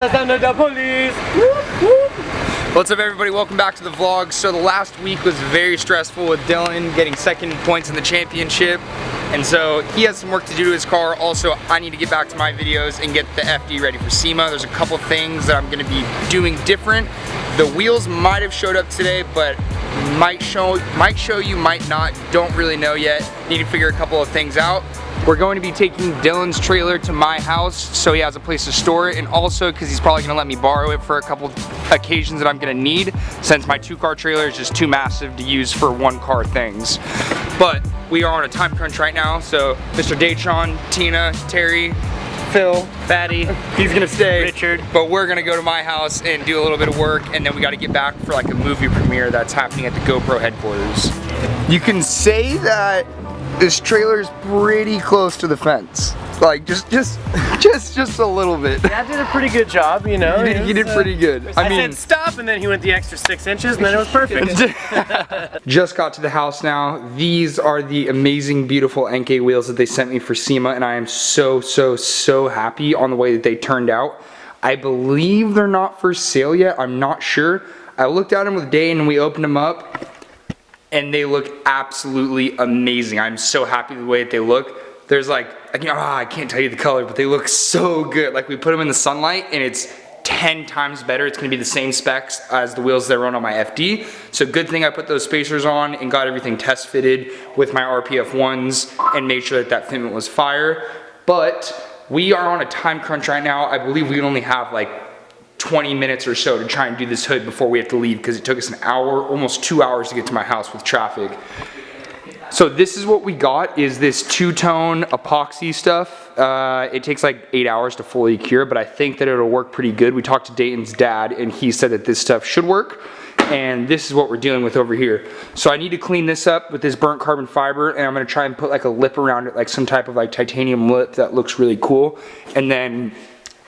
What's up everybody, welcome back to the vlog. So the last week was very stressful with Dylan getting second points in the championship. And so he has some work to do to his car. Also, I need to get back to my videos and get the FD ready for SEMA. There's a couple things that I'm gonna be doing different. The wheels might have showed up today, but might show you, might not, don't really know yet. Need to figure a couple of things out. We're going to be taking Dylan's trailer to my house so he has a place to store it, and also because he's probably going to let me borrow it for a couple occasions that I'm going to need, since my 2-car trailer is just too massive to use for 1-car things. But we are on a time crunch right now, so Mr. Daytron, Tina, Terry, Phil, Fatty, he's gonna stay, Richard, but we're gonna go to my house and do a little bit of work, and then we got to get back for like a movie premiere that's happening at the GoPro headquarters. You can say that this trailer is pretty close to the fence, like just a little bit. Yeah, I did a pretty good job, you know. You did pretty good. I mean, said stop, and then he went the extra 6 inches, and then it was perfect. Just got to the house now. These are the amazing, beautiful NK wheels that they sent me for SEMA, and I am so happy on the way that they turned out. I believe they're not for sale yet. I'm not sure. I looked at them with Dane and we opened them up, and they look absolutely amazing. I'm so happy with the way that they look. There's like, I can't tell you the color, but they look so good. Like, we put them in the sunlight and it's 10 times better. It's gonna be the same specs as the wheels that run on my FD. So good thing I put those spacers on and got everything test fitted with my RPF ones and made sure that that fitment was fire. But we are on a time crunch right now. I believe we only have like 20 minutes or so to try and do this hood before we have to leave, because it took us an hour, almost 2 hours to get to my house with traffic. So this is what we got, is this 2-tone epoxy stuff. It takes like 8 hours to fully cure, but I think that it'll work pretty good. We talked to Dayton's dad and he said that this stuff should work, and this is what we're dealing with over here. So I need to clean this up with this burnt carbon fiber, and I'm gonna try and put like a lip around it, like some type of like titanium lip that looks really cool. And then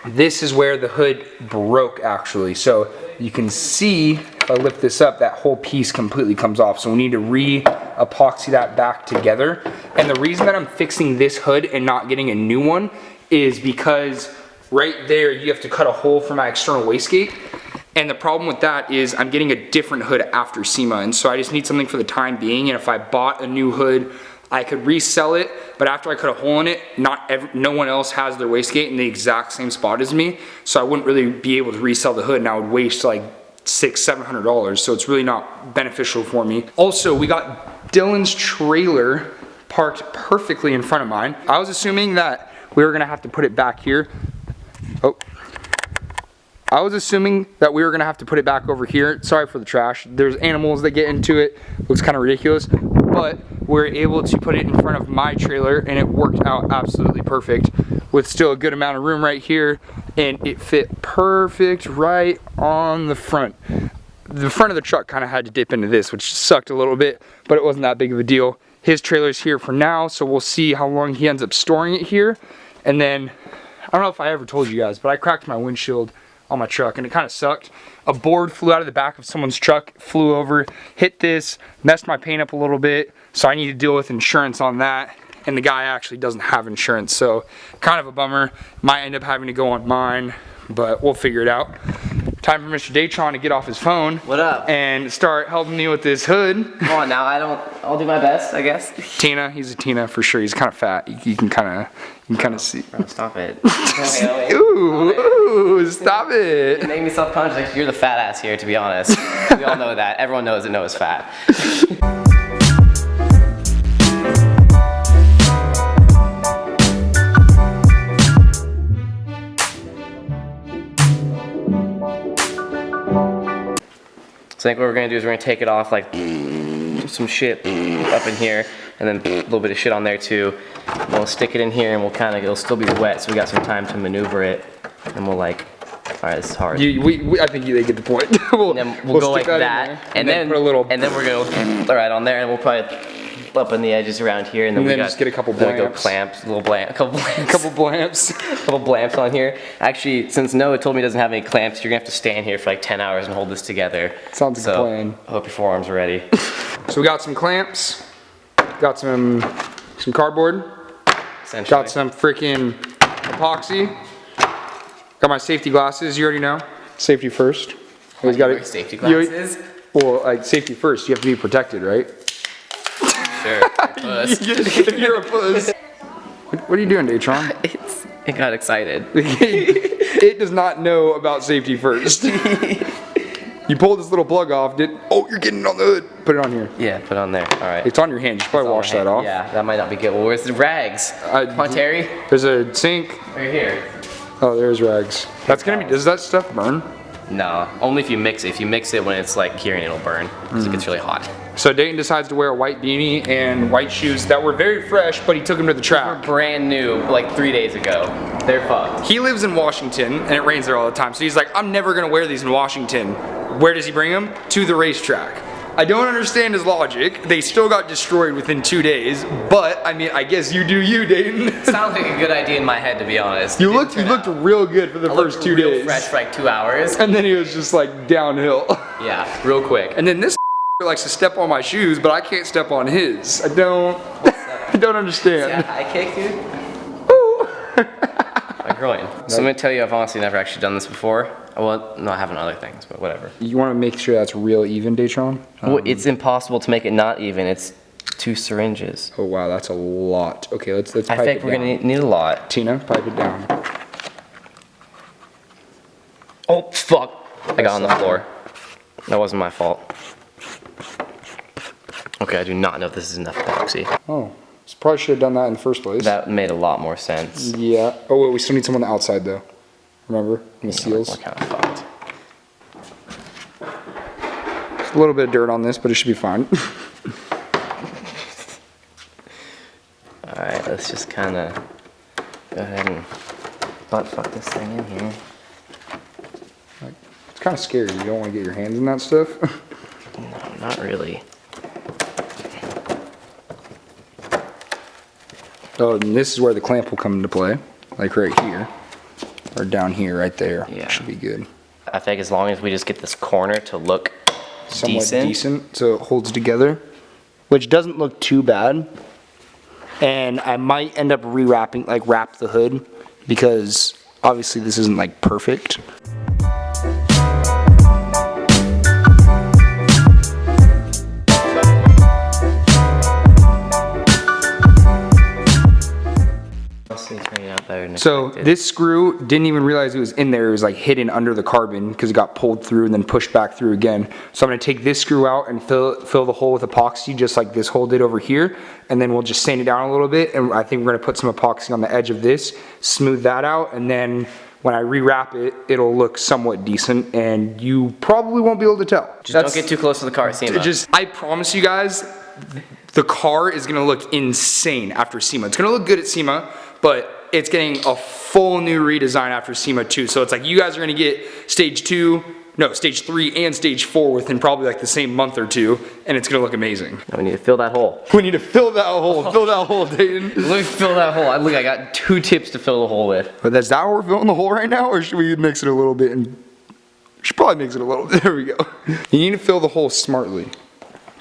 this is where the hood broke actually. So you can see, if I lift this up, that whole piece completely comes off. So we need to re-epoxy that back together. And the reason that I'm fixing this hood and not getting a new one is because right there you have to cut a hole for my external wastegate. And the problem with that is I'm getting a different hood after SEMA, and so I just need something for the time being. And if I bought a new hood, I could resell it, but after I cut a hole in it, no one else has their wastegate in the exact same spot as me, so I wouldn't really be able to resell the hood, and I would waste like $600–700, so it's really not beneficial for me. Also, we got Dylan's trailer parked perfectly in front of mine. I was assuming that we were gonna have to put it back here. I was assuming that we were gonna have to put it back over here. Sorry for the trash. There's animals that get into it. Looks kind of ridiculous, but we're able to put it in front of my trailer, and it worked out absolutely perfect with still a good amount of room right here, and it fit perfect right on the front. The front of the truck kind of had to dip into this, which sucked a little bit, but it wasn't that big of a deal. His trailer's here for now, so we'll see how long he ends up storing it here. And then, I don't know if I ever told you guys, but I cracked my windshield on my truck, and it kind of sucked. A board flew out of the back of someone's truck, flew over, hit this, messed my paint up a little bit, so I need to deal with insurance on that, and the guy actually doesn't have insurance, so kind of a bummer. Might end up having to go on mine, but we'll figure it out. Time for Mr. Daytron to get off his phone. What up? And start helping me with this hood. Come on now, I'll do my best, I guess. Tina, he's a Tina for sure. He's kind of fat. You can kind of see. Bro, stop it. Ooh, stop it. You made me self-conscious. You're the fat ass here, to be honest. We all know that. Everyone knows that Noah's fat. So I think what we're gonna do is we're gonna take it off, like some shit up in here, and then a little bit of shit on there too. And we'll stick it in here, and it'll still be wet, so we got some time to maneuver it. And we'll like, all right, this is hard. I think they get the point. we'll go like that, and then put a little, and then we're gonna all right on there, and we'll probably up on the edges around here, and then we just get a couple blamps. Go clamps, a couple blamps on here. Actually, since Noah told me he doesn't have any clamps, you're gonna have to stand here for like 10 hours and hold this together. Sounds like a plan. I hope your forearms are ready. So we got some clamps, got some cardboard, got some freaking epoxy, Got my safety glasses, you already know. Safety first. Always You got wear safety glasses? Well, like safety first, you have to be protected, right? Sure. Puss. If you're a puss. What are you doing, Datron? It got excited. It does not know about safety first. You pulled this little plug off, oh, you're getting it on the hood. Put it on here. Yeah, put it on there. All right. It's on your hand, you should probably wash that off. Yeah, that might not be good. Well, where's the rags? Come on, Terry. There's a sink. Right here. Oh, there's rags. That's gonna be, does that stuff burn? No, only if you mix it. If you mix it when it's like curing, it'll burn because it gets really hot. So Dayton decides to wear a white beanie and white shoes that were very fresh, but he took them to the track. Brand new, like 3 days ago. They're fucked. He lives in Washington and it rains there all the time. So he's like, I'm never gonna wear these in Washington. Where does he bring them? To the racetrack. I don't understand his logic. They still got destroyed within 2 days, but I mean, I guess you do you, Dayton. Sounds like a good idea in my head, to be honest. You looked real good for the first 2 days. Fresh for like 2 hours. And then he was just like downhill. Yeah, real quick. And then this likes to step on my shoes, but I can't step on his. I don't understand. Yeah, high kick, dude. My groin. So I'm gonna tell you, I've honestly never actually done this before. Well, no, I haven't other things, but whatever. You want to make sure that's real even, Datron? Well, it's impossible to make it not even. It's 2 syringes. Oh wow, that's a lot. Okay, let's pipe I think it we're down. gonna need a lot. Tina, pipe it down. Oh, fuck. I got on the floor. That wasn't my fault. Okay, I do not know if this is enough epoxy. Oh, probably should have done that in the first place. That made a lot more sense. Yeah. Oh wait, we still need some on the outside though. Remember? In the seals. We're kind of fucked. A little bit of dirt on this, but it should be fine. Alright, let's just kind of go ahead and butt fuck this thing in here. It's kind of scary. You don't want to get your hands in that stuff. No, not really. Oh, and this is where the clamp will come into play. Like right here. Or down here, right there. Yeah. Should be good. I think as long as we just get this corner to look Somewhat decent, so it holds together. Which doesn't look too bad. And I might end up re-wrapping, like wrap the hood. Because obviously this isn't like perfect. So this screw, didn't even realize it was in there. It was like hidden under the carbon because it got pulled through and then pushed back through again. So I'm gonna take this screw out and fill the hole with epoxy just like this hole did over here. And then we'll just sand it down a little bit. And I think we're gonna put some epoxy on the edge of this, smooth that out. And then when I rewrap it, it'll look somewhat decent and you probably won't be able to tell. Just don't get too close to the car, SEMA. I promise you guys, the car is gonna look insane after SEMA. It's gonna look good at SEMA, but it's getting a full new redesign after SEMA 2. So it's like you guys are gonna get stage 3 and stage 4 within probably like the same month or two, and it's gonna look amazing. We need to fill that hole. We need to fill that hole. Fill that hole, Dayton. Let me fill that hole. Look, I got 2 tips to fill the hole with. But is that how we're filling the hole right now, or should we mix it a little bit? We should probably mix it a little bit. There we go. You need to fill the hole smartly.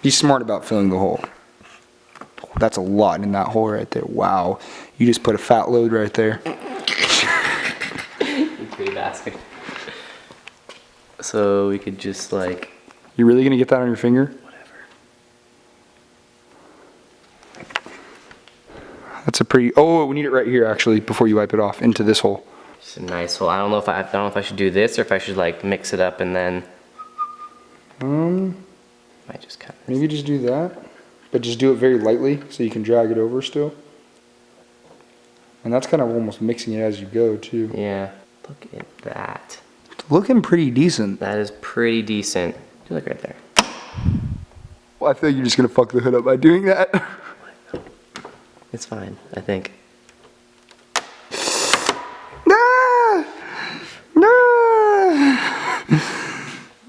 Be smart about filling the hole. That's a lot in that hole right there. Wow. You just put a fat load right there. You pretty bastard. So we could just like... You really gonna get that on your finger? Whatever. That's a pretty... Oh, we need it right here actually before you wipe it off into this hole. Just a nice hole. I don't know if I should do this or if I should like mix it up and then... Might just cut this. Maybe just do that. But just do it very lightly so you can drag it over still. And that's kind of almost mixing it as you go too. Yeah. Look at that. It's looking pretty decent. That is pretty decent. Do look right there. Well, I feel like you're just gonna fuck the hood up by doing that. It's fine, I think. Nah! Nah!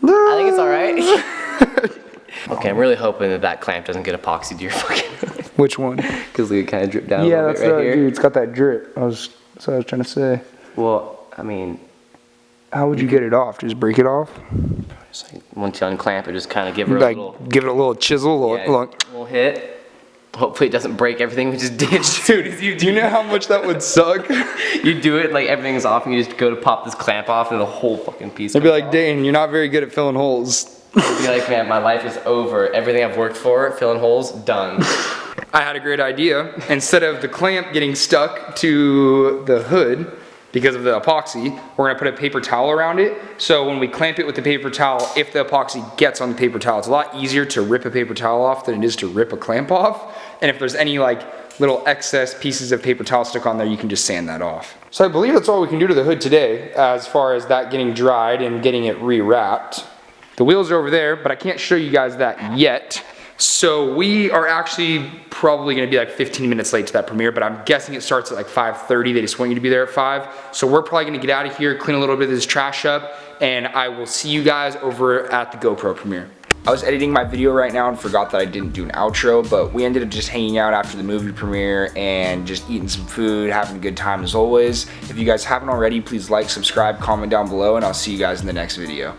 Nah! I think it's alright. Okay, I'm really hoping that clamp doesn't get epoxy to your fucking hood. Which one? Because it kind of dripped down a Yeah, little that's bit right here. dude, it's got that drip. That's what I was trying to say. Well, I mean... How would you get it off? Just break it off? Just like once you unclamp it, just kind of give her a Like, little... give it a little chisel, Yeah, little little hit. hopefully it doesn't break everything we just did. Dude, do you know how much that would suck? You do it like everything's off and you just go to pop this clamp off and the whole fucking piece I'd be comes like, off. Dane, you're not very good at filling holes. I'd be like, man, my life is over. Everything I've worked for, filling holes, done. I had a great idea. Instead of the clamp getting stuck to the hood because of the epoxy, we're gonna put a paper towel around it. So when we clamp it with the paper towel, if the epoxy gets on the paper towel, it's a lot easier to rip a paper towel off than it is to rip a clamp off. And if there's any like little excess pieces of paper towel stuck on there, you can just sand that off. So I believe that's all we can do to the hood today as far as that getting dried and getting it rewrapped. The wheels are over there, but I can't show you guys that yet. So we are actually probably gonna be like 15 minutes late to that premiere, but I'm guessing it starts at like 5:30. They just want you to be there at 5. So we're probably gonna get out of here, clean a little bit of this trash up, and I will see you guys over at the GoPro premiere. I was editing my video right now and forgot that I didn't do an outro, but we ended up just hanging out after the movie premiere and just eating some food, having a good time as always. If you guys haven't already, please like, subscribe, comment down below, and I'll see you guys in the next video.